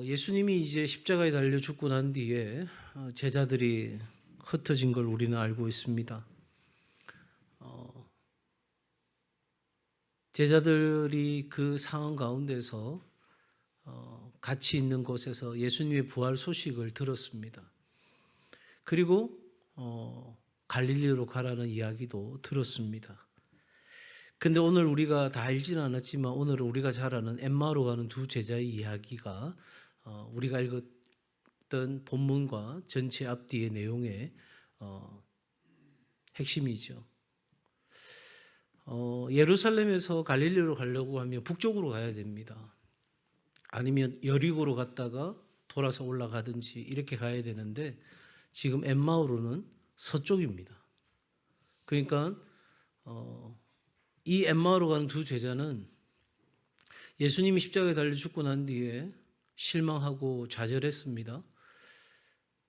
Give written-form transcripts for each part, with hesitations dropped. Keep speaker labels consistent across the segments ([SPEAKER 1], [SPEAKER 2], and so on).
[SPEAKER 1] 예수님이 이제 십자가에 달려 죽고 난 뒤에 제자들이 흩어진 걸 우리는 알고 있습니다. 제자들이 그 상황 가운데서 같이 있는 곳에서 예수님의 부활 소식을 들었습니다. 그리고 갈릴리로 가라는 이야기도 들었습니다. 근데 오늘 우리가 다 알지는 않았지만 오늘은 우리가 잘 아는 엠마오로 가는 두 제자의 이야기가 우리가 읽었던 본문과 전체 앞뒤의 내용의 핵심이죠. 예루살렘에서 갈릴리로 가려고 하면 북쪽으로 가야 됩니다. 아니면 여리고로 갔다가 돌아서 올라가든지 이렇게 가야 되는데 지금 엠마오로는 서쪽입니다. 그러니까 이 엠마오로 가는 두 제자는 예수님이 십자가에 달려 죽고 난 뒤에 실망하고 좌절했습니다.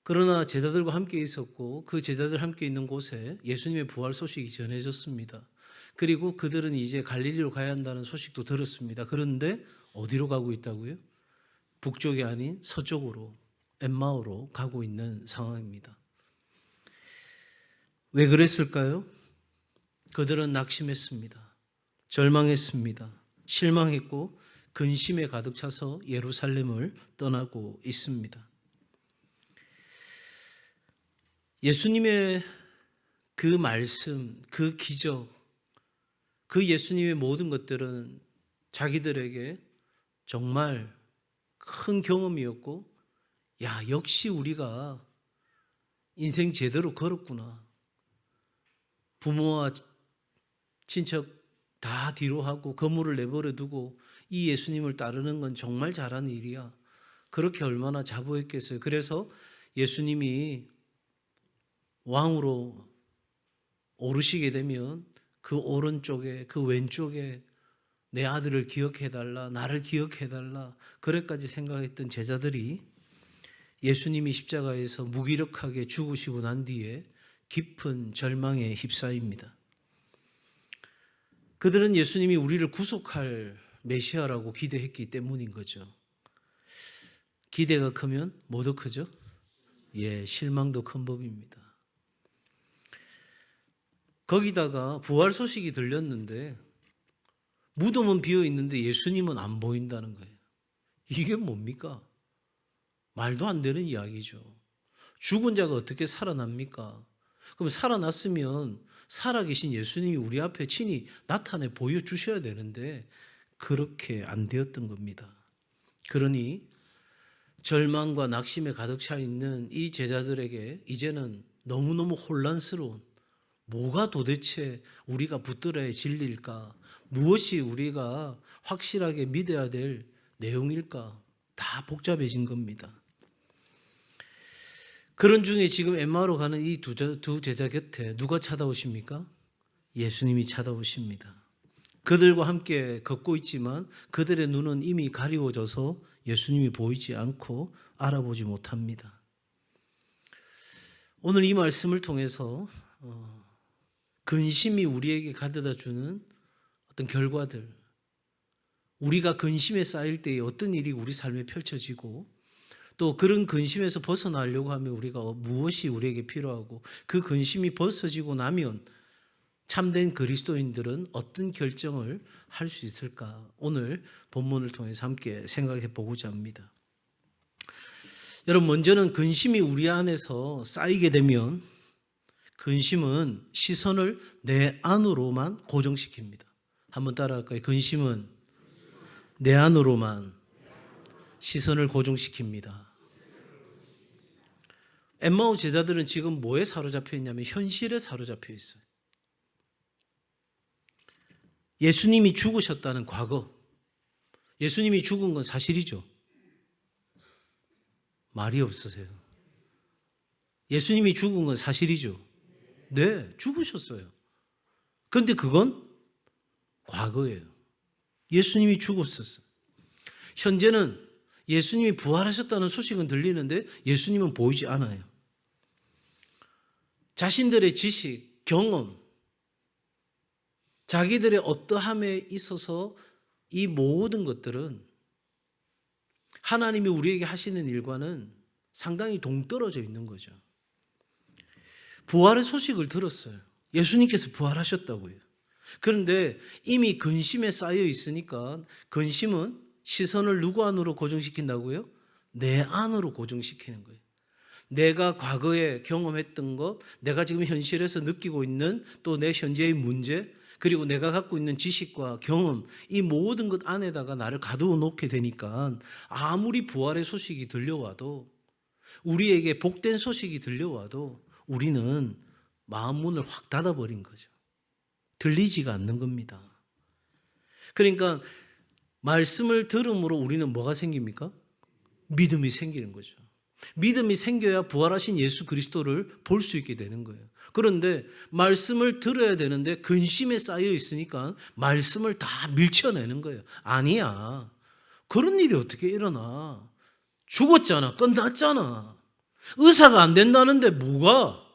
[SPEAKER 1] 그러나 제자들과 함께 있었고 그 제자들 함께 있는 곳에 예수님의 부활 소식이 전해졌습니다. 그리고 그들은 이제 갈릴리로 가야 한다는 소식도 들었습니다. 그런데 어디로 가고 있다고요? 북쪽이 아닌 서쪽으로 엠마오로 가고 있는 상황입니다. 왜 그랬을까요? 그들은 낙심했습니다. 절망했습니다. 실망했고 근심에 가득 차서 예루살렘을 떠나고 있습니다. 예수님의 그 말씀, 그 기적, 그 예수님의 모든 것들은 자기들에게 정말 큰 경험이었고, 야, 역시 우리가 인생 제대로 걸었구나. 부모와 친척 다 뒤로 하고 건물을 내버려 두고 이 예수님을 따르는 건 정말 잘한 일이야. 그렇게 얼마나 자부했겠어요. 그래서 예수님이 왕으로 오르시게 되면 그 오른쪽에 그 왼쪽에 내 아들을 기억해달라, 나를 기억해달라, 그래까지 생각했던 제자들이 예수님이 십자가에서 무기력하게 죽으시고 난 뒤에 깊은 절망에 휩싸입니다. 그들은 예수님이 우리를 구속할 메시아라고 기대했기 때문인 거죠. 기대가 크면 뭐도 크죠? 실망도 큰 법입니다. 거기다가 부활 소식이 들렸는데 무덤은 비어 있는데 예수님은 안 보인다는 거예요. 이게 뭡니까? 말도 안 되는 이야기죠. 죽은 자가 어떻게 살아납니까? 그럼 살아났으면 살아계신 예수님이 우리 앞에 친히 나타내 보여주셔야 되는데 그렇게 안 되었던 겁니다. 그러니 절망과 낙심에 가득 차 있는 이 제자들에게 이제는 너무너무 혼란스러운, 뭐가 도대체 우리가 붙들어야 진리일까? 무엇이 우리가 확실하게 믿어야 될 내용일까? 다 복잡해진 겁니다. 그런 중에 지금 엠마오로 가는 이 두 제자 곁에 누가 찾아오십니까? 예수님이 찾아오십니다. 그들과 함께 걷고 있지만 그들의 눈은 이미 가리워져서 예수님이 보이지 않고 알아보지 못합니다. 오늘 이 말씀을 통해서 근심이 우리에게 가져다 주는 어떤 결과들, 우리가 근심에 쌓일 때에 어떤 일이 우리 삶에 펼쳐지고 또 그런 근심에서 벗어나려고 하면 우리가 무엇이 우리에게 필요하고 그 근심이 벗어지고 나면 참된 그리스도인들은 어떤 결정을 할 수 있을까? 오늘 본문을 통해서 함께 생각해 보고자 합니다. 여러분, 먼저는 근심이 우리 안에서 쌓이게 되면 근심은 시선을 내 안으로만 고정시킵니다. 한번 따라할까요? 근심은 내 안으로만 시선을 고정시킵니다. 엠마오 제자들은 지금 뭐에 사로잡혀 있냐면 현실에 사로잡혀 있어요. 예수님이 죽으셨다는 과거, 예수님이 죽은 건 사실이죠. 말이 없으세요. 예수님이 죽은 건 사실이죠. 네, 죽으셨어요. 그런데 그건 과거예요. 예수님이 죽었었어요. 현재는 예수님이 부활하셨다는 소식은 들리는데 예수님은 보이지 않아요. 자신들의 지식, 경험, 자기들의 어떠함에 있어서 이 모든 것들은 하나님이 우리에게 하시는 일과는 상당히 동떨어져 있는 거죠. 부활의 소식을 들었어요. 예수님께서 부활하셨다고요. 그런데 이미 근심에 쌓여 있으니까 근심은 시선을 누구 안으로 고정시킨다고요? 내 안으로 고정시키는 거예요. 내가 과거에 경험했던 것, 내가 지금 현실에서 느끼고 있는 또 내 현재의 문제, 그리고 내가 갖고 있는 지식과 경험, 이 모든 것 안에다가 나를 가두어 놓게 되니까 아무리 부활의 소식이 들려와도, 우리에게 복된 소식이 들려와도 우리는 마음 문을 확 닫아버린 거죠. 들리지가 않는 겁니다. 그러니까 말씀을 들음으로 우리는 뭐가 생깁니까? 믿음이 생기는 거죠. 믿음이 생겨야 부활하신 예수 그리스도를 볼 수 있게 되는 거예요. 그런데 말씀을 들어야 되는데 근심에 쌓여 있으니까 말씀을 다 밀쳐내는 거예요. 아니야. 그런 일이 어떻게 일어나? 죽었잖아. 끝났잖아. 의사가 안 된다는데 뭐가?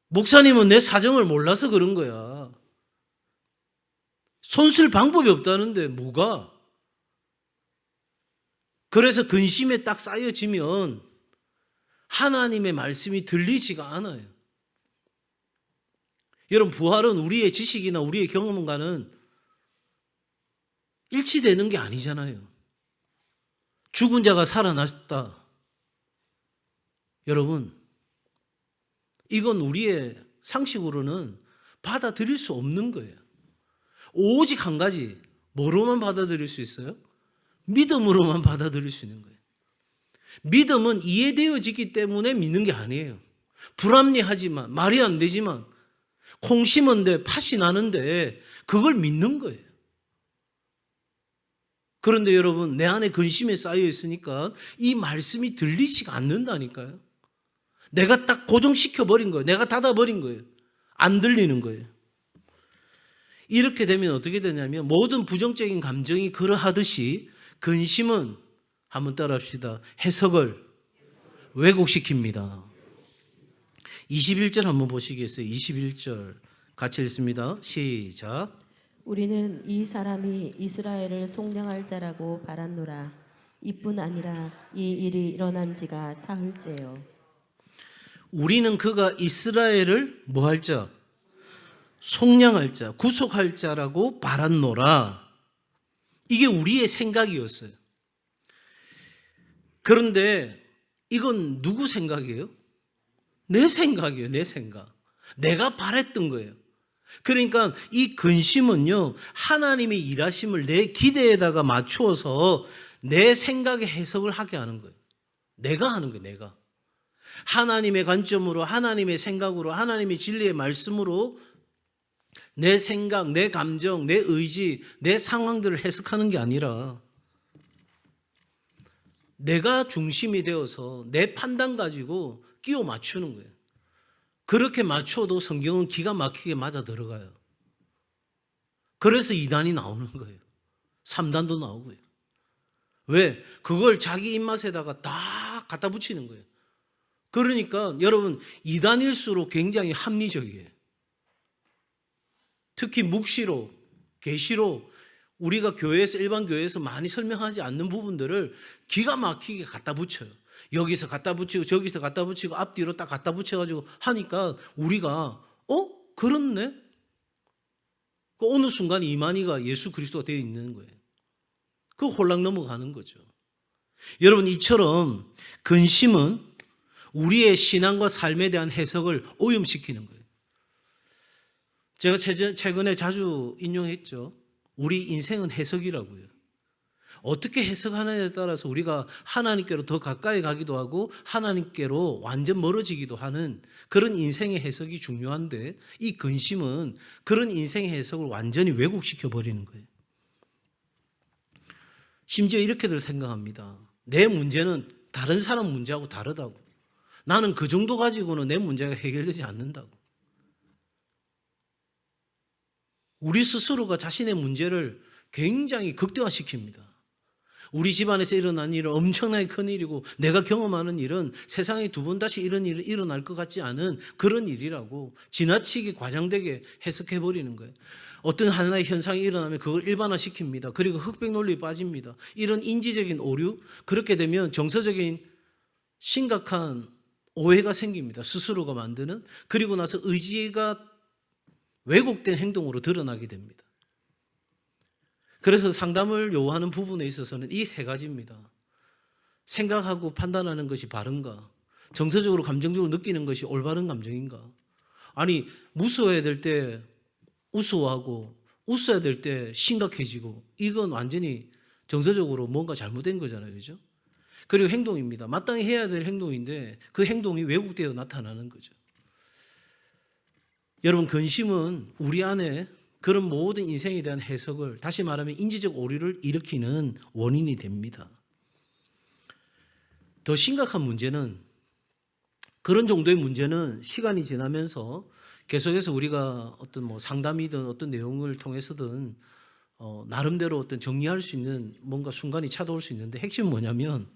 [SPEAKER 1] 목사님은 내 사정을 몰라서 그런 거야. 손쓸 방법이 없다는데 뭐가? 그래서 근심에 딱 쌓여지면 하나님의 말씀이 들리지가 않아요. 여러분, 부활은 우리의 지식이나 우리의 경험과는 일치되는 게 아니잖아요. 죽은 자가 살아났다. 여러분, 이건 우리의 상식으로는 받아들일 수 없는 거예요. 오직 한 가지, 뭐로만 받아들일 수 있어요? 믿음으로만 받아들일 수 있는 거예요. 믿음은 이해되어지기 때문에 믿는 게 아니에요. 불합리하지만, 말이 안 되지만, 콩 심은데 팥이 나는데 그걸 믿는 거예요. 그런데 여러분, 내 안에 근심에 쌓여 있으니까 이 말씀이 들리지가 않는다니까요. 내가 딱 고정시켜버린 거예요. 내가 닫아버린 거예요. 안 들리는 거예요. 이렇게 되면 어떻게 되냐면 모든 부정적인 감정이 그러하듯이 근심은, 한번 따라합시다, 해석을 왜곡시킵니다. 21절 한번 보시겠어요? 21절 같이 읽습니다. 시작.
[SPEAKER 2] 우리는 이 사람이 이스라엘을 속량할 자라고 바랐노라. 이뿐 아니라 이 일이 일어난 지가 사흘째요.
[SPEAKER 1] 우리는 그가 이스라엘을 뭐 할 자? 속량할 자, 구속할 자라고 바랐노라. 이게 우리의 생각이었어요. 그런데 이건 누구 생각이에요? 내 생각이에요. 내 생각. 내가 바랬던 거예요. 그러니까 이 근심은요, 하나님의 일하심을 내 기대에다가 맞추어서 내 생각의 해석을 하게 하는 거예요. 내가 하는 거예요. 내가. 하나님의 관점으로, 하나님의 생각으로, 하나님의 진리의 말씀으로 내 생각, 내 감정, 내 의지, 내 상황들을 해석하는 게 아니라 내가 중심이 되어서 내 판단 가지고 끼워 맞추는 거예요. 그렇게 맞춰도 성경은 기가 막히게 맞아 들어가요. 그래서 2단이 나오는 거예요. 3단도 나오고요. 왜? 그걸 자기 입맛에다가 다 갖다 붙이는 거예요. 그러니까 여러분, 2단일수록 굉장히 합리적이에요. 특히 묵시로, 계시로, 우리가 교회에서, 일반 교회에서 많이 설명하지 않는 부분들을 기가 막히게 갖다 붙여요. 여기서 갖다 붙이고 저기서 갖다 붙이고 앞뒤로 딱 갖다 붙여가지고 하니까 우리가 그렇네? 그 어느 순간 이만희가 예수 그리스도가 되어 있는 거예요. 그 홀랑 넘어가는 거죠. 여러분, 이처럼 근심은 우리의 신앙과 삶에 대한 해석을 오염시키는 거예요. 제가 최근에 자주 인용했죠. 우리 인생은 해석이라고요. 어떻게 해석하느냐에 따라서 우리가 하나님께로 더 가까이 가기도 하고 하나님께로 완전 멀어지기도 하는 그런 인생의 해석이 중요한데, 이 근심은 그런 인생의 해석을 완전히 왜곡시켜 버리는 거예요. 심지어 이렇게들 생각합니다. 내 문제는 다른 사람 문제하고 다르다고. 나는 그 정도 가지고는 내 문제가 해결되지 않는다고. 우리 스스로가 자신의 문제를 굉장히 극대화시킵니다. 우리 집안에서 일어난 일은 엄청나게 큰 일이고 내가 경험하는 일은 세상에 두 번 다시 이런 일이 일어날 것 같지 않은 그런 일이라고 지나치게 과장되게 해석해버리는 거예요. 어떤 하나의 현상이 일어나면 그걸 일반화시킵니다. 그리고 흑백 논리에 빠집니다. 이런 인지적인 오류, 그렇게 되면 정서적인 심각한 오해가 생깁니다. 스스로가 만드는. 그리고 나서 의지가 왜곡된 행동으로 드러나게 됩니다. 그래서 상담을 요구하는 부분에 있어서는 이 세 가지입니다. 생각하고 판단하는 것이 바른가? 정서적으로 감정적으로 느끼는 것이 올바른 감정인가? 아니, 무서워야 될 때 우스워하고 웃어야 될 때 심각해지고, 이건 완전히 정서적으로 뭔가 잘못된 거잖아요. 그죠? 그리고 행동입니다. 마땅히 해야 될 행동인데 그 행동이 왜곡되어 나타나는 거죠. 여러분, 근심은 우리 안에 그런 모든 인생에 대한 해석을, 다시 말하면 인지적 오류를 일으키는 원인이 됩니다. 더 심각한 문제는, 그런 정도의 문제는 시간이 지나면서 계속해서 우리가 어떤 뭐 상담이든 어떤 내용을 통해서든 나름대로 어떤 정리할 수 있는 뭔가 순간이 찾아올 수 있는데, 핵심은 뭐냐면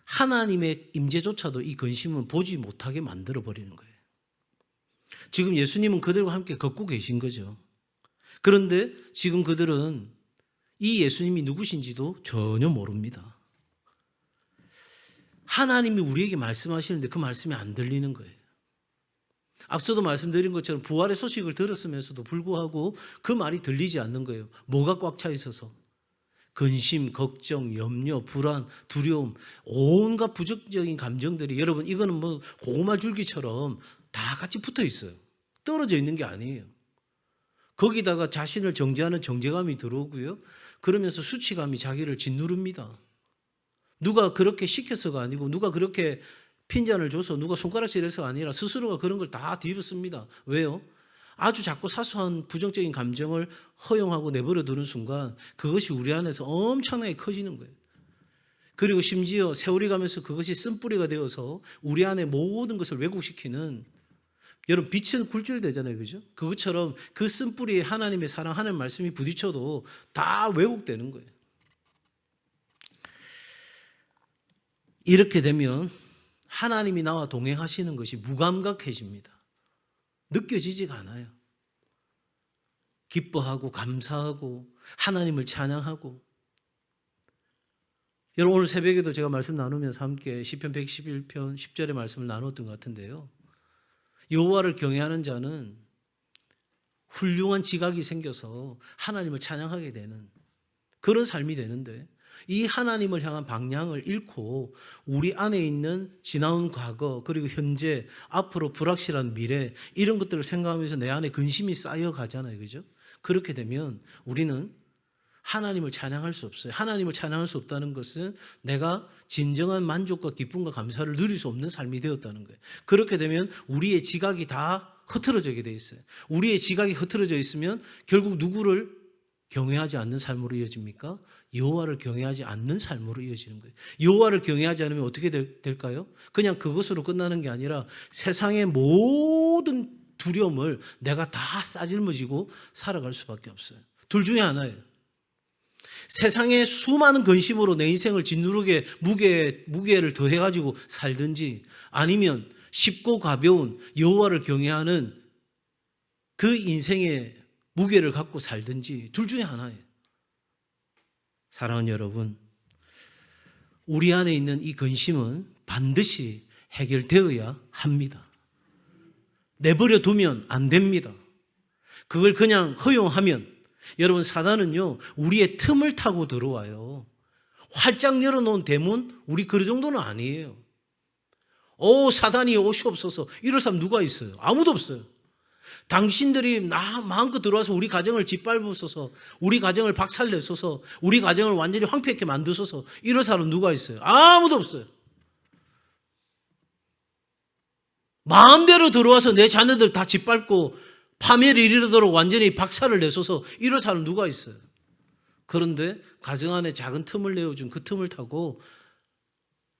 [SPEAKER 1] 하나님의 임재조차도 이 근심은 보지 못하게 만들어 버리는 거예요. 지금 예수님은 그들과 함께 걷고 계신 거죠. 그런데 지금 그들은 이 예수님이 누구신지도 전혀 모릅니다. 하나님이 우리에게 말씀하시는데 그 말씀이 안 들리는 거예요. 앞서도 말씀드린 것처럼 부활의 소식을 들었으면서도 불구하고 그 말이 들리지 않는 거예요. 뭐가 꽉 차 있어서? 근심, 걱정, 염려, 불안, 두려움, 온갖 부정적인 감정들이, 여러분, 이거는 뭐 고구마 줄기처럼 다 같이 붙어 있어요. 떨어져 있는 게 아니에요. 거기다가 자신을 정죄하는 정죄감이 들어오고요. 그러면서 수치감이 자기를 짓누릅니다. 누가 그렇게 시켜서가 아니고, 누가 그렇게 핀잔을 줘서, 누가 손가락질해서가 아니라 스스로가 그런 걸 다 뒤집습니다. 왜요? 아주 작고 사소한 부정적인 감정을 허용하고 내버려 두는 순간 그것이 우리 안에서 엄청나게 커지는 거예요. 그리고 심지어 세월이 가면서 그것이 쓴뿌리가 되어서 우리 안에 모든 것을 왜곡시키는, 여러분, 빛은 굴절되잖아요. 그죠? 그것처럼 그 쓴뿌리에 하나님의 사랑, 하나님의 말씀이 부딪혀도 다 왜곡되는 거예요. 이렇게 되면 하나님이 나와 동행하시는 것이 무감각해집니다. 느껴지지가 않아요. 기뻐하고 감사하고 하나님을 찬양하고. 여러분, 오늘 새벽에도 제가 말씀 나누면서 함께 시편 111편 10절의 말씀을 나눴던 것 같은데요. 여호와를 경외하는 자는 훌륭한 지각이 생겨서 하나님을 찬양하게 되는 그런 삶이 되는데, 이 하나님을 향한 방향을 잃고 우리 안에 있는 지나온 과거, 그리고 현재, 앞으로 불확실한 미래, 이런 것들을 생각하면서 내 안에 근심이 쌓여가잖아요. 그죠? 그렇게 되면 우리는 하나님을 찬양할 수 없어요. 하나님을 찬양할 수 없다는 것은 내가 진정한 만족과 기쁨과 감사를 누릴 수 없는 삶이 되었다는 거예요. 그렇게 되면 우리의 지각이 다 흐트러지게 돼 있어요. 우리의 지각이 흐트러져 있으면 결국 누구를 경외하지 않는 삶으로 이어집니까? 여호와를 경외하지 않는 삶으로 이어지는 거예요. 여호와를 경외하지 않으면 어떻게 될까요? 그냥 그것으로 끝나는 게 아니라 세상의 모든 두려움을 내가 다 싸질머지고 살아갈 수밖에 없어요. 둘 중에 하나예요. 세상의 수많은 근심으로 내 인생을 짓누르게 무게를 더해가지고 살든지, 아니면 쉽고 가벼운 여호와를 경외하는 그 인생의 무게를 갖고 살든지, 둘 중에 하나예요. 사랑하는 여러분, 우리 안에 있는 이 근심은 반드시 해결되어야 합니다. 내버려 두면 안 됩니다. 그걸 그냥 허용하면, 여러분, 사단은요 우리의 틈을 타고 들어와요. 활짝 열어놓은 대문, 우리 그 정도는 아니에요. 사단이 오시옵소서 이럴 사람 누가 있어요? 아무도 없어요. 당신들이 마음껏 들어와서 우리 가정을 짓밟으소서, 우리 가정을 박살내소서, 우리 가정을 완전히 황폐하게 만드소서 이럴 사람 누가 있어요? 아무도 없어요. 마음대로 들어와서 내 자녀들 다 짓밟고 파멸을 이르도록 완전히 박살을 내소서 이럴 사람 누가 있어요? 그런데 가정 안에 작은 틈을 내어준 그 틈을 타고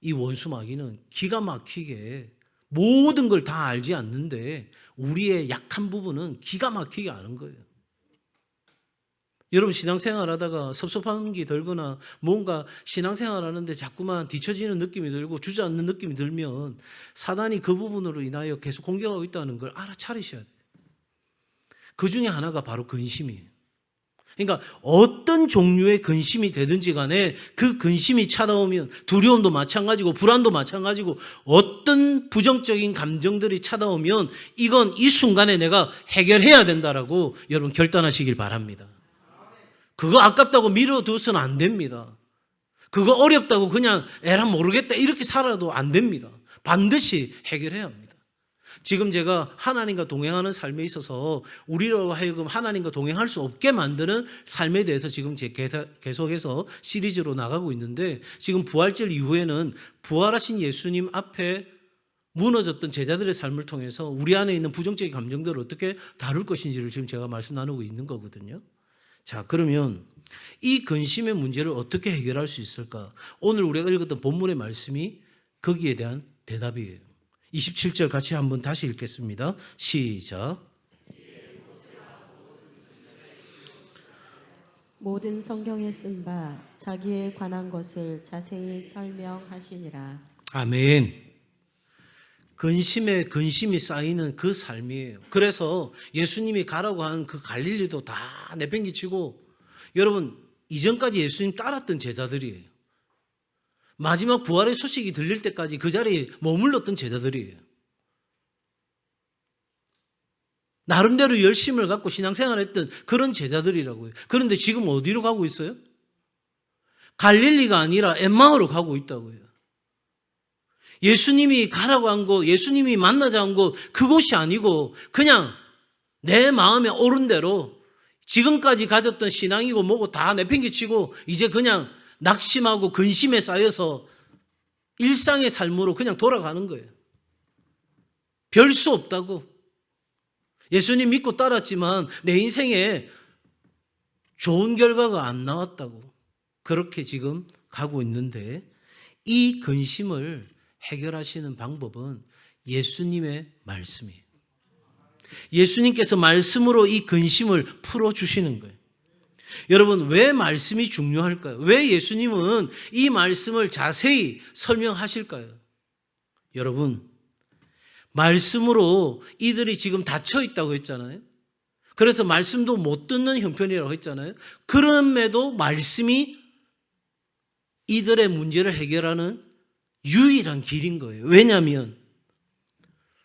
[SPEAKER 1] 이 원수 마귀는 기가 막히게 모든 걸 다 알지 않는데 우리의 약한 부분은 기가 막히게 아는 거예요. 여러분 신앙생활 하다가 섭섭한 게 들거나 뭔가 신앙생활 하는데 자꾸만 뒤처지는 느낌이 들고 주저앉는 느낌이 들면 사단이 그 부분으로 인하여 계속 공격하고 있다는 걸 알아차리셔야 돼요. 그 중에 하나가 바로 근심이에요. 그러니까 어떤 종류의 근심이 되든지 간에 그 근심이 찾아오면 두려움도 마찬가지고 불안도 마찬가지고 어떤 부정적인 감정들이 찾아오면 이건 이 순간에 내가 해결해야 된다라고 여러분 결단하시길 바랍니다. 그거 아깝다고 미뤄두서는 안 됩니다. 그거 어렵다고 그냥 에라 모르겠다 이렇게 살아도 안 됩니다. 반드시 해결해야 합니다. 지금 제가 하나님과 동행하는 삶에 있어서 우리로 하여금 하나님과 동행할 수 없게 만드는 삶에 대해서 지금 계속해서 시리즈로 나가고 있는데 지금 부활절 이후에는 부활하신 예수님 앞에 무너졌던 제자들의 삶을 통해서 우리 안에 있는 부정적인 감정들을 어떻게 다룰 것인지를 지금 제가 말씀 나누고 있는 거거든요. 자, 그러면 이 근심의 문제를 어떻게 해결할 수 있을까? 오늘 우리가 읽었던 본문의 말씀이 거기에 대한 대답이에요. 27절 같이 한번 다시 읽겠습니다. 시작.
[SPEAKER 2] 모든 성경에 쓴 바 자기에 관한 것을 자세히 설명하시니라.
[SPEAKER 1] 아멘. 근심에 근심이 쌓이는 그 삶이에요. 그래서 예수님이 가라고 한 그 갈릴리도 다 내팽개치고 여러분 이전까지 예수님 따랐던 제자들이에요. 마지막 부활의 소식이 들릴 때까지 그 자리에 머물렀던 제자들이에요. 나름대로 열심을 갖고 신앙생활했던 그런 제자들이라고요. 그런데 지금 어디로 가고 있어요? 갈릴리가 아니라 엠마오로 가고 있다고요. 예수님이 가라고 한 곳, 예수님이 만나자 한 곳, 그곳이 아니고 그냥 내 마음에 오른 대로 지금까지 가졌던 신앙이고 뭐고 다 내팽개치고 이제 그냥 낙심하고 근심에 쌓여서 일상의 삶으로 그냥 돌아가는 거예요. 별 수 없다고. 예수님 믿고 따랐지만 내 인생에 좋은 결과가 안 나왔다고. 그렇게 지금 가고 있는데 이 근심을 해결하시는 방법은 예수님의 말씀이에요. 예수님께서 말씀으로 이 근심을 풀어주시는 거예요. 여러분 왜 말씀이 중요할까요? 왜 예수님은 이 말씀을 자세히 설명하실까요? 여러분 말씀으로 이들이 지금 닫혀 있다고 했잖아요. 그래서 말씀도 못 듣는 형편이라고 했잖아요. 그럼에도 말씀이 이들의 문제를 해결하는 유일한 길인 거예요. 왜냐하면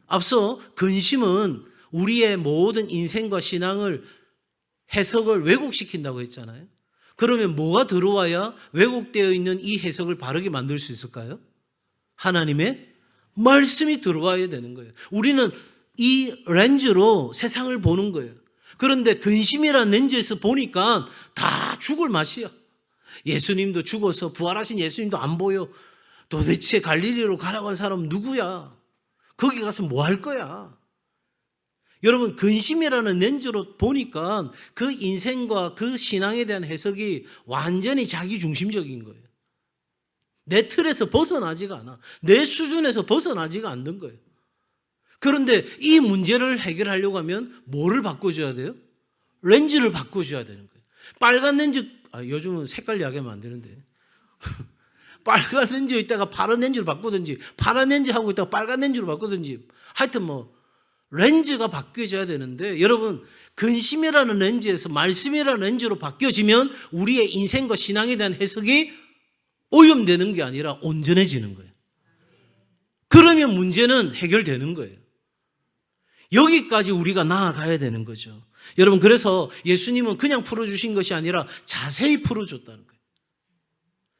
[SPEAKER 1] 앞서 근심은 우리의 모든 인생과 신앙을 해석을 왜곡시킨다고 했잖아요. 그러면 뭐가 들어와야 왜곡되어 있는 이 해석을 바르게 만들 수 있을까요? 하나님의 말씀이 들어와야 되는 거예요. 우리는 이 렌즈로 세상을 보는 거예요. 그런데 근심이라는 렌즈에서 보니까 다 죽을 맛이야. 예수님도 죽어서 부활하신 예수님도 안 보여. 도대체 갈릴리로 가라고 한 사람은 누구야? 거기 가서 뭐 할 거야? 여러분 근심이라는 렌즈로 보니까 그 인생과 그 신앙에 대한 해석이 완전히 자기 중심적인 거예요. 내 틀에서 벗어나지가 않아. 내 수준에서 벗어나지가 않는 거예요. 그런데 이 문제를 해결하려고 하면 뭐를 바꿔줘야 돼요? 렌즈를 바꿔줘야 되는 거예요. 빨간 렌즈, 요즘은 색깔 이야기하면 안 되는데 빨간 렌즈에 있다가 파란 렌즈로 바꾸든지 파란 렌즈 하고 있다가 빨간 렌즈로 바꾸든지 하여튼 뭐 렌즈가 바뀌어져야 되는데 여러분 근심이라는 렌즈에서 말씀이라는 렌즈로 바뀌어지면 우리의 인생과 신앙에 대한 해석이 오염되는 게 아니라 온전해지는 거예요. 그러면 문제는 해결되는 거예요. 여기까지 우리가 나아가야 되는 거죠. 여러분 그래서 예수님은 그냥 풀어주신 것이 아니라 자세히 풀어줬다는 거예요.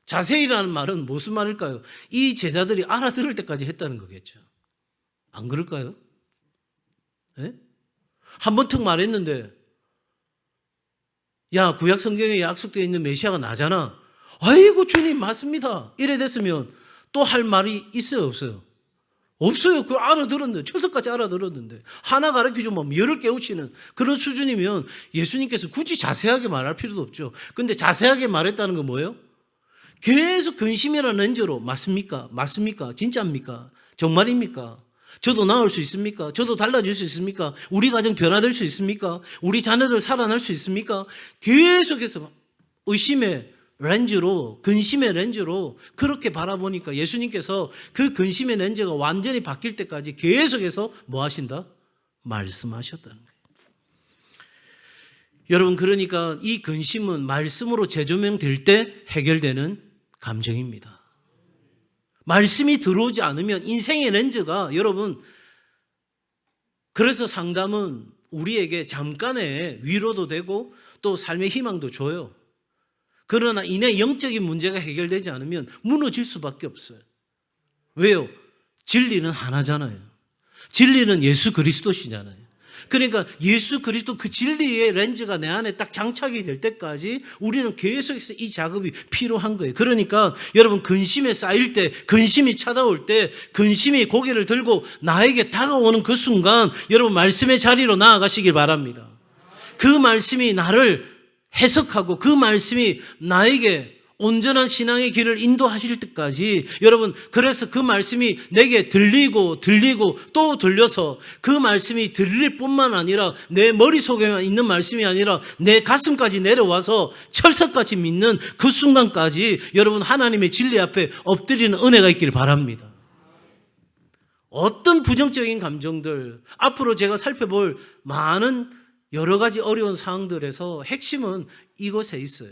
[SPEAKER 1] 자세히라는 말은 무슨 말일까요? 이 제자들이 알아들을 때까지 했다는 거겠죠. 안 그럴까요? 네? 한 번 턱 말했는데 야 구약 성경에 약속되어 있는 메시아가 나잖아. 아이고 주님 맞습니다. 이래 됐으면 또 할 말이 있어요 없어요? 없어요. 그걸 알아들었는데 철석까지 알아들었는데 하나 가르쳐주면 열을 깨우치는 그런 수준이면 예수님께서 굳이 자세하게 말할 필요도 없죠. 근데 자세하게 말했다는 건 뭐예요? 계속 근심이라는 렌즈로 맞습니까? 맞습니까? 진짜입니까? 정말입니까? 저도 나을 수 있습니까? 저도 달라질 수 있습니까? 우리 가정 변화될 수 있습니까? 우리 자녀들 살아날 수 있습니까? 계속해서 의심의 렌즈로, 근심의 렌즈로 그렇게 바라보니까 예수님께서 그 근심의 렌즈가 완전히 바뀔 때까지 계속해서 뭐 하신다? 말씀하셨다는 거예요. 여러분, 그러니까 이 근심은 말씀으로 재조명될 때 해결되는 감정입니다. 말씀이 들어오지 않으면 인생의 렌즈가, 여러분, 그래서 상담은 우리에게 잠깐의 위로도 되고 또 삶의 희망도 줘요. 그러나 이내 영적인 문제가 해결되지 않으면 무너질 수밖에 없어요. 왜요? 진리는 하나잖아요. 진리는 예수 그리스도시잖아요. 그러니까 예수 그리스도 그 진리의 렌즈가 내 안에 딱 장착이 될 때까지 우리는 계속해서 이 작업이 필요한 거예요. 그러니까 여러분, 근심에 쌓일 때, 근심이 찾아올 때, 근심이 고개를 들고 나에게 다가오는 그 순간 여러분, 말씀의 자리로 나아가시길 바랍니다. 그 말씀이 나를 해석하고 그 말씀이 나에게 온전한 신앙의 길을 인도하실 때까지, 여러분, 그래서 그 말씀이 내게 들리고 또 들려서 그 말씀이 들릴 뿐만 아니라 내 머릿속에만 있는 말씀이 아니라 내 가슴까지 내려와서 철석같이 믿는 그 순간까지 여러분, 하나님의 진리 앞에 엎드리는 은혜가 있기를 바랍니다. 어떤 부정적인 감정들, 앞으로 제가 살펴볼 많은 여러 가지 어려운 상황들에서 핵심은 이것에 있어요.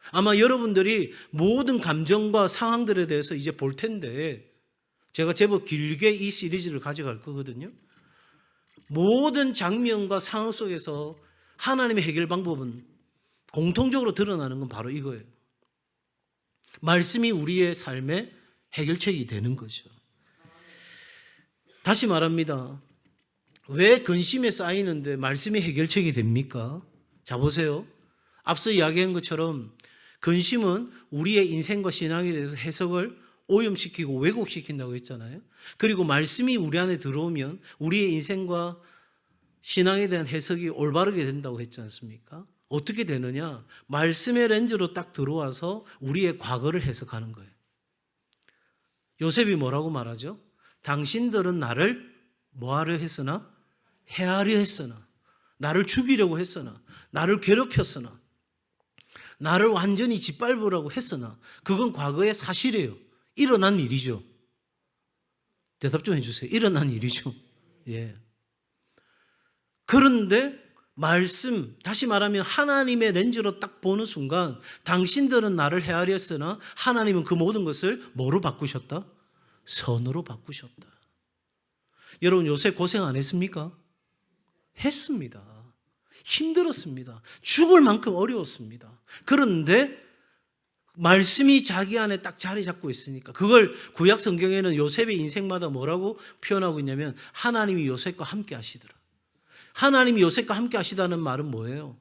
[SPEAKER 1] 아마 여러분들이 모든 감정과 상황들에 대해서 이제 볼 텐데, 제가 제법 길게 이 시리즈를 가져갈 거거든요. 모든 장면과 상황 속에서 하나님의 해결 방법은 공통적으로 드러나는 건 바로 이거예요. 말씀이 우리의 삶의 해결책이 되는 거죠. 다시 말합니다. 왜 근심에 쌓이는데 말씀이 해결책이 됩니까? 자, 보세요. 앞서 이야기한 것처럼 근심은 우리의 인생과 신앙에 대해서 해석을 오염시키고 왜곡시킨다고 했잖아요. 그리고 말씀이 우리 안에 들어오면 우리의 인생과 신앙에 대한 해석이 올바르게 된다고 했지 않습니까? 어떻게 되느냐? 말씀의 렌즈로 딱 들어와서 우리의 과거를 해석하는 거예요. 요셉이 뭐라고 말하죠? 당신들은 나를 뭐하려 했으나? 해하려 했으나, 나를 죽이려고 했으나, 나를 괴롭혔으나, 나를 완전히 짓밟으라고 했으나 그건 과거의 사실이에요. 일어난 일이죠. 대답 좀 해주세요. 일어난 일이죠. 예. 그런데 말씀, 다시 말하면 하나님의 렌즈로 딱 보는 순간 당신들은 나를 헤아려 했으나 하나님은 그 모든 것을 뭐로 바꾸셨다? 선으로 바꾸셨다. 여러분, 요새 고생 안 했습니까? 했습니다. 힘들었습니다. 죽을 만큼 어려웠습니다. 그런데 말씀이 자기 안에 딱 자리 잡고 있으니까, 그걸 구약 성경에는 요셉의 인생마다 뭐라고 표현하고 있냐면 하나님이 요셉과 함께 하시더라. 하나님이 요셉과 함께 하시다는 말은 뭐예요?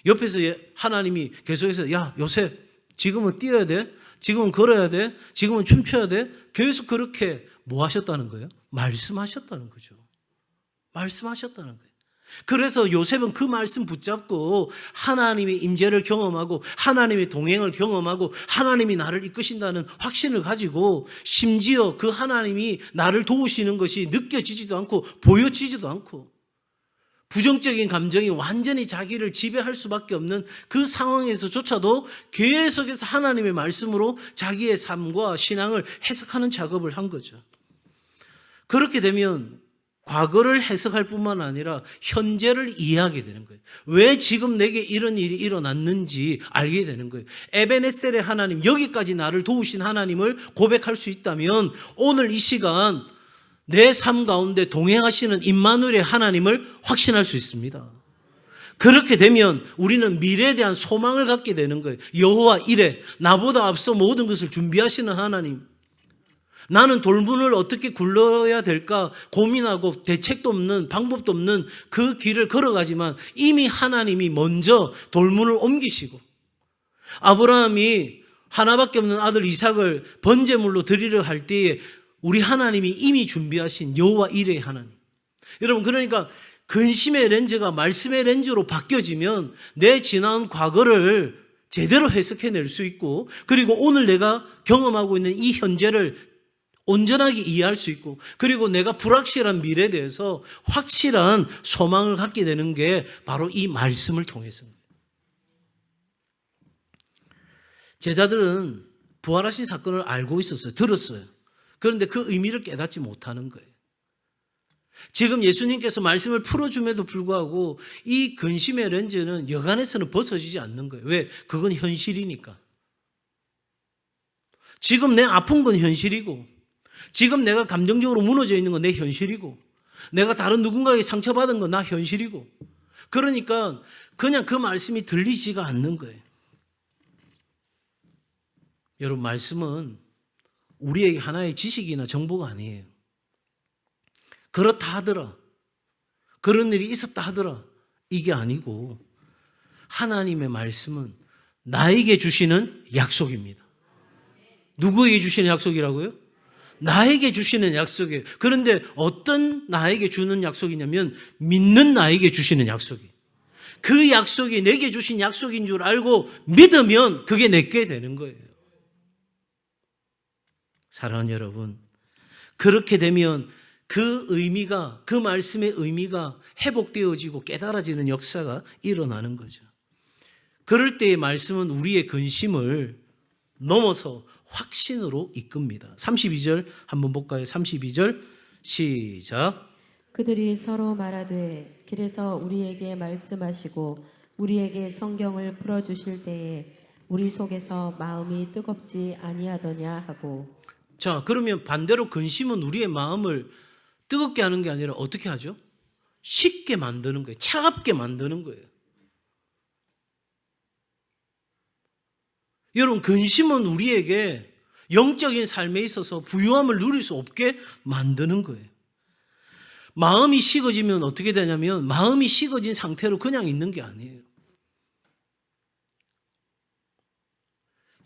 [SPEAKER 1] 옆에서 하나님이 계속해서 야, 요셉 지금은 뛰어야 돼, 지금은 걸어야 돼, 지금은 춤춰야 돼, 계속 그렇게 뭐 하셨다는 거예요? 말씀하셨다는 거죠. 말씀하셨다는 거예요. 그래서 요셉은 그 말씀 붙잡고 하나님의 임재를 경험하고 하나님의 동행을 경험하고 하나님이 나를 이끄신다는 확신을 가지고, 심지어 그 하나님이 나를 도우시는 것이 느껴지지도 않고 보여지지도 않고 부정적인 감정이 완전히 자기를 지배할 수밖에 없는 그 상황에서조차도 계속해서 하나님의 말씀으로 자기의 삶과 신앙을 해석하는 작업을 한 거죠. 그렇게 되면 과거를 해석할 뿐만 아니라 현재를 이해하게 되는 거예요. 왜 지금 내게 이런 일이 일어났는지 알게 되는 거예요. 에베네셀의 하나님, 여기까지 나를 도우신 하나님을 고백할 수 있다면 오늘 이 시간 내 삶 가운데 동행하시는 임마누엘의 하나님을 확신할 수 있습니다. 그렇게 되면 우리는 미래에 대한 소망을 갖게 되는 거예요. 여호와 이레, 나보다 앞서 모든 것을 준비하시는 하나님. 나는 돌문을 어떻게 굴러야 될까 고민하고 대책도 없는, 방법도 없는 그 길을 걸어가지만 이미 하나님이 먼저 돌문을 옮기시고, 아브라함이 하나밖에 없는 아들 이삭을 번제물로 드리려 할 때에 우리 하나님이 이미 준비하신 여호와 이레의 하나님. 여러분, 그러니까 근심의 렌즈가 말씀의 렌즈로 바뀌어지면 내 지나온 과거를 제대로 해석해낼 수 있고, 그리고 오늘 내가 경험하고 있는 이 현재를 온전하게 이해할 수 있고, 그리고 내가 불확실한 미래에 대해서 확실한 소망을 갖게 되는 게 바로 이 말씀을 통해서입니다. 제자들은 부활하신 사건을 알고 있었어요. 들었어요. 그런데 그 의미를 깨닫지 못하는 거예요. 지금 예수님께서 말씀을 풀어줌에도 불구하고 이 근심의 렌즈는 여간에서는 벗어지지 않는 거예요. 왜? 그건 현실이니까. 지금 내 아픈 건 현실이고, 지금 내가 감정적으로 무너져 있는 건 내 현실이고, 내가 다른 누군가에게 상처받은 건 나 현실이고, 그러니까 그냥 그 말씀이 들리지가 않는 거예요. 여러분, 말씀은 우리에게 하나의 지식이나 정보가 아니에요. 그렇다 하더라, 그런 일이 있었다 하더라, 이게 아니고 하나님의 말씀은 나에게 주시는 약속입니다. 누구에게 주시는 약속이라고요? 나에게 주시는 약속이에요. 그런데 어떤 나에게 주는 약속이냐면 믿는 나에게 주시는 약속이에요. 그 약속이 내게 주신 약속인 줄 알고 믿으면 그게 내게 되는 거예요. 사랑하는 여러분, 그렇게 되면 그 의미가, 그 말씀의 의미가 회복되어지고 깨달아지는 역사가 일어나는 거죠. 그럴 때의 말씀은 우리의 근심을 넘어서 확신으로 이끕니다. 32절 한번 볼까요? 32절 시작.
[SPEAKER 2] 그들이 서로 말하되 길에서 우리에게 말씀하시고 우리에게 성경을 풀어주실 때에 우리 속에서 마음이 뜨겁지 아니하더냐 하고.
[SPEAKER 1] 자, 그러면 반대로 근심은 우리의 마음을 뜨겁게 하는 게 아니라 어떻게 하죠? 식게 만드는 거예요. 차갑게 만드는 거예요. 여러분, 근심은 우리에게 영적인 삶에 있어서 부유함을 누릴 수 없게 만드는 거예요. 마음이 식어지면 어떻게 되냐면 마음이 식어진 상태로 그냥 있는 게 아니에요.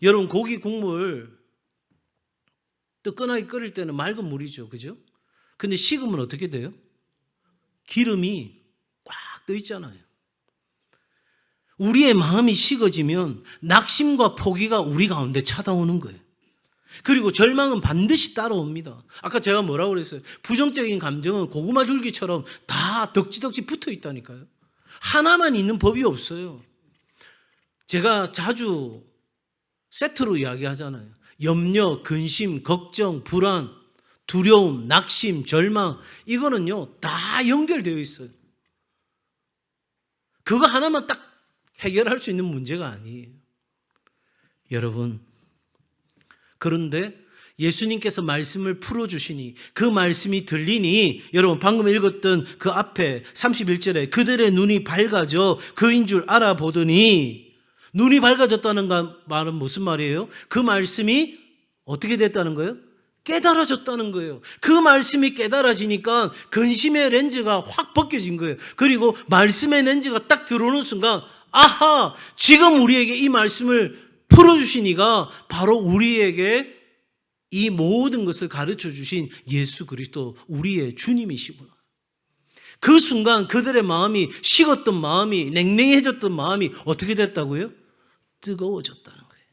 [SPEAKER 1] 여러분, 고기 국물 뜨끈하게 끓일 때는 맑은 물이죠. 그죠? 근데 식으면 어떻게 돼요? 기름이 꽉 떠 있잖아요. 우리의 마음이 식어지면 낙심과 포기가 우리 가운데 찾아오는 거예요. 그리고 절망은 반드시 따라옵니다. 아까 제가 뭐라고 그랬어요? 부정적인 감정은 고구마 줄기처럼 다 덕지덕지 붙어 있다니까요. 하나만 있는 법이 없어요. 제가 자주 세트로 이야기하잖아요. 염려, 근심, 걱정, 불안, 두려움, 낙심, 절망, 이거는요 다 연결되어 있어요. 그거 하나만 딱 해결할 수 있는 문제가 아니에요. 여러분, 그런데 예수님께서 말씀을 풀어주시니 그 말씀이 들리니, 여러분 방금 읽었던 그 앞에 31절에 그들의 눈이 밝아져 그인 줄 알아보더니, 눈이 밝아졌다는 말은 무슨 말이에요? 그 말씀이 어떻게 됐다는 거예요? 깨달아졌다는 거예요. 그 말씀이 깨달아지니까 근심의 렌즈가 확 벗겨진 거예요. 그리고 말씀의 렌즈가 딱 들어오는 순간, 아하, 지금 우리에게 이 말씀을 풀어주시니가 바로 우리에게 이 모든 것을 가르쳐 주신 예수 그리스도, 우리의 주님이시구나. 그 순간 그들의 마음이, 식었던 마음이, 냉랭해졌던 마음이 어떻게 됐다고요? 뜨거워졌다는 거예요.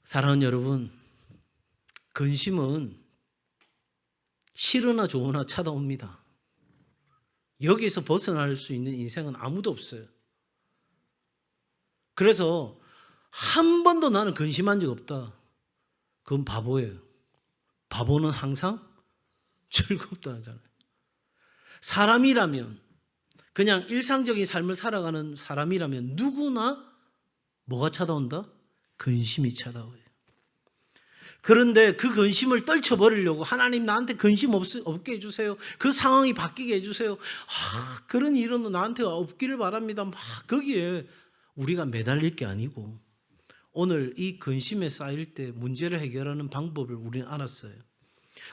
[SPEAKER 1] 사랑하는 여러분, 근심은 싫으나 좋으나 찾아옵니다. 여기서 벗어날 수 있는 인생은 아무도 없어요. 그래서 한 번도 나는 근심한 적 없다, 그건 바보예요. 바보는 항상 즐겁다 하잖아요. 사람이라면, 그냥 일상적인 삶을 살아가는 사람이라면 누구나 뭐가 찾아온다? 근심이 찾아와요. 그런데 그 근심을 떨쳐버리려고 하나님 나한테 근심 없게 해주세요, 그 상황이 바뀌게 해주세요, 그런 일은 나한테 없기를 바랍니다, 막 거기에 우리가 매달릴 게 아니고, 오늘 이 근심에 쌓일 때 문제를 해결하는 방법을 우리는 알았어요.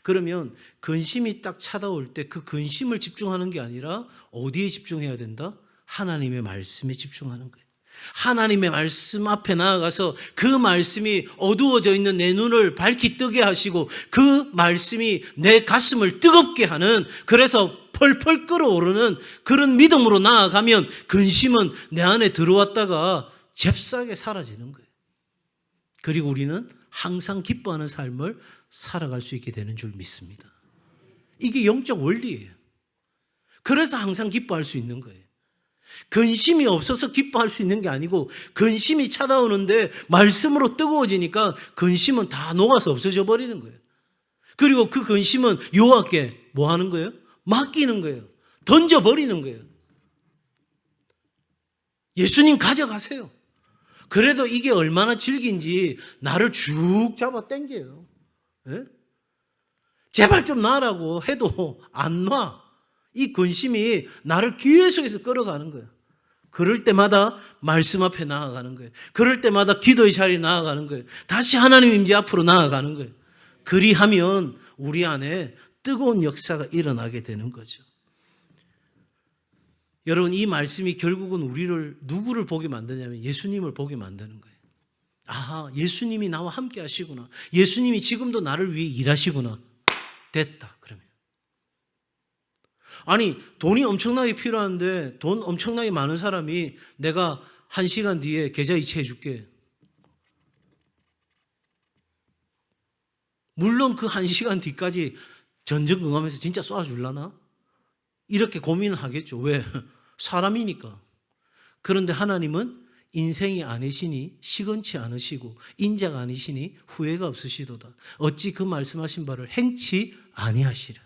[SPEAKER 1] 그러면 근심이 딱 찾아올 때 그 근심을 집중하는 게 아니라 어디에 집중해야 된다? 하나님의 말씀에 집중하는 거예요. 하나님의 말씀 앞에 나아가서 그 말씀이 어두워져 있는 내 눈을 밝히 뜨게 하시고 그 말씀이 내 가슴을 뜨겁게 하는, 그래서 펄펄 끓어오르는 그런 믿음으로 나아가면 근심은 내 안에 들어왔다가 잽싸게 사라지는 거예요. 그리고 우리는 항상 기뻐하는 삶을 살아갈 수 있게 되는 줄 믿습니다. 이게 영적 원리예요. 그래서 항상 기뻐할 수 있는 거예요. 근심이 없어서 기뻐할 수 있는 게 아니고 근심이 찾아오는데 말씀으로 뜨거워지니까 근심은 다 녹아서 없어져 버리는 거예요. 그리고 그 근심은 여호와께 뭐 하는 거예요? 맡기는 거예요. 던져버리는 거예요. 예수님 가져가세요. 그래도 이게 얼마나 질긴지 나를 쭉 잡아 당겨요. 예? 제발 좀 놔라고 해도 안 놔. 이 근심이 나를 계속해서 끌어가는 거예요. 그럴 때마다 말씀 앞에 나아가는 거예요. 그럴 때마다 기도의 자리에 나아가는 거예요. 다시 하나님 임재 앞으로 나아가는 거예요. 그리하면 우리 안에 뜨거운 역사가 일어나게 되는 거죠. 여러분, 이 말씀이 결국은 우리를 누구를 보게 만드냐면 예수님을 보게 만드는 거예요. 아, 예수님이 나와 함께 하시구나. 예수님이 지금도 나를 위해 일하시구나. 됐다, 그러면. 아니, 돈이 엄청나게 필요한데 돈 엄청나게 많은 사람이 내가 1시간 뒤에 계좌 이체해 줄게. 물론 그 1시간 뒤까지 전전긍긍해서 진짜 쏴줄라나? 이렇게 고민을 하겠죠. 왜? 사람이니까. 그런데 하나님은 인생이 아니시니 시건치 않으시고 인자가 아니시니 후회가 없으시도다. 어찌 그 말씀하신 바를 행치 아니하시랴.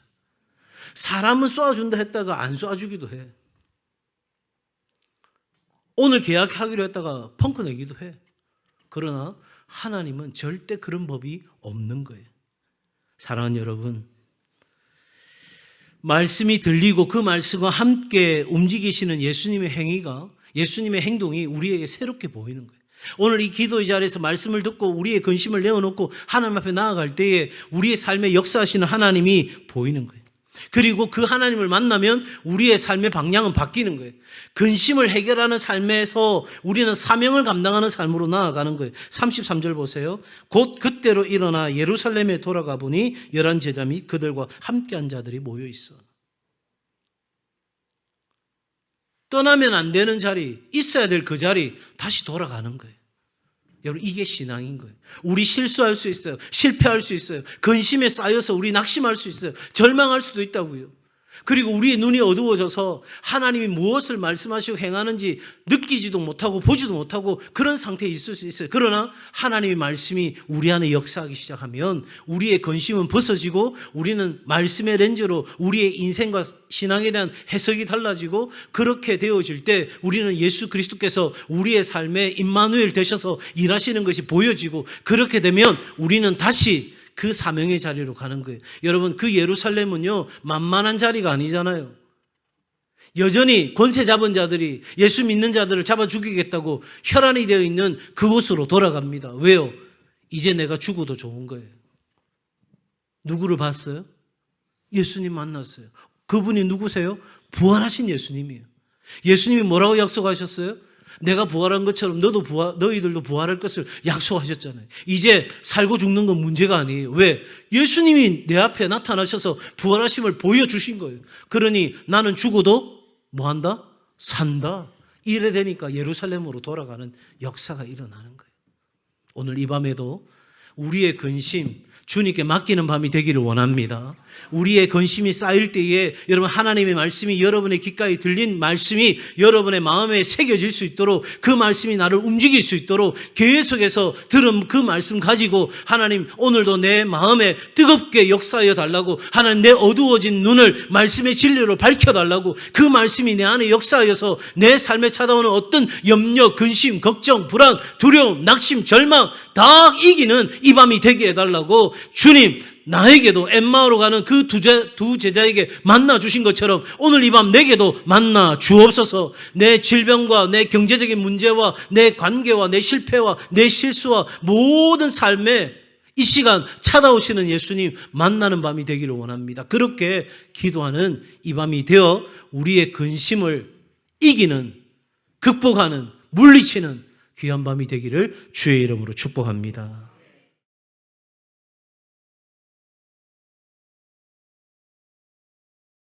[SPEAKER 1] 사람은 쏴준다 했다가 안 쏴주기도 해. 오늘 계약하기로 했다가 펑크 내기도 해. 그러나 하나님은 절대 그런 법이 없는 거예요. 사랑하는 여러분, 말씀이 들리고 그 말씀과 함께 움직이시는 예수님의 행위가, 예수님의 행동이 우리에게 새롭게 보이는 거예요. 오늘 이 기도의 자리에서 말씀을 듣고 우리의 근심을 내어놓고 하나님 앞에 나아갈 때에 우리의 삶에 역사하시는 하나님이 보이는 거예요. 그리고 그 하나님을 만나면 우리의 삶의 방향은 바뀌는 거예요. 근심을 해결하는 삶에서 우리는 사명을 감당하는 삶으로 나아가는 거예요. 33절 보세요. 곧 그때로 일어나 예루살렘에 돌아가 보니 11 제자 및 그들과 함께한 자들이 모여 있어. 떠나면 안 되는 자리, 있어야 될 그 자리 다시 돌아가는 거예요. 여러분, 이게 신앙인 거예요. 우리 실수할 수 있어요. 실패할 수 있어요. 근심에 쌓여서 우리 낙심할 수 있어요. 절망할 수도 있다고요. 그리고 우리의 눈이 어두워져서 하나님이 무엇을 말씀하시고 행하는지 느끼지도 못하고 보지도 못하고 그런 상태에 있을 수 있어요. 그러나 하나님의 말씀이 우리 안에 역사하기 시작하면 우리의 근심은 벗어지고 우리는 말씀의 렌즈로 우리의 인생과 신앙에 대한 해석이 달라지고 그렇게 되어질 때 우리는 예수 그리스도께서 우리의 삶에 임마누엘 되셔서 일하시는 것이 보여지고 그렇게 되면 우리는 다시 그 사명의 자리로 가는 거예요. 여러분, 그 예루살렘은요, 만만한 자리가 아니잖아요. 여전히 권세 잡은 자들이 예수 믿는 자들을 잡아 죽이겠다고 혈안이 되어 있는 그곳으로 돌아갑니다. 왜요? 이제 내가 죽어도 좋은 거예요. 누구를 봤어요? 예수님 만났어요. 그분이 누구세요? 부활하신 예수님이에요. 예수님이 뭐라고 약속하셨어요? 내가 부활한 것처럼 너희들도 부활할 것을 약속하셨잖아요. 이제 살고 죽는 건 문제가 아니에요. 왜? 예수님이 내 앞에 나타나셔서 부활하심을 보여주신 거예요. 그러니 나는 죽어도 뭐한다? 산다. 이래 되니까 예루살렘으로 돌아가는 역사가 일어나는 거예요. 오늘 이 밤에도 우리의 근심, 주님께 맡기는 밤이 되기를 원합니다. 우리의 근심이 쌓일 때에 여러분 하나님의 말씀이 여러분의 귓가에 들린 말씀이 여러분의 마음에 새겨질 수 있도록 그 말씀이 나를 움직일 수 있도록 계속해서 들은 그 말씀 가지고 하나님 오늘도 내 마음에 뜨겁게 역사하여 달라고 하나님 내 어두워진 눈을 말씀의 진리로 밝혀달라고 그 말씀이 내 안에 역사하여서 내 삶에 찾아오는 어떤 염려, 근심, 걱정, 불안, 두려움, 낙심, 절망 다 이기는 이 밤이 되게 해달라고 주님 나에게도 엠마오로 가는 그 두 제자에게 만나 주신 것처럼 오늘 이 밤 내게도 만나 주옵소서. 내 질병과 내 경제적인 문제와 내 관계와 내 실패와 내 실수와 모든 삶에 이 시간 찾아오시는 예수님 만나는 밤이 되기를 원합니다. 그렇게 기도하는 이 밤이 되어 우리의 근심을 이기는, 극복하는, 물리치는 귀한 밤이 되기를 주의 이름으로 축복합니다.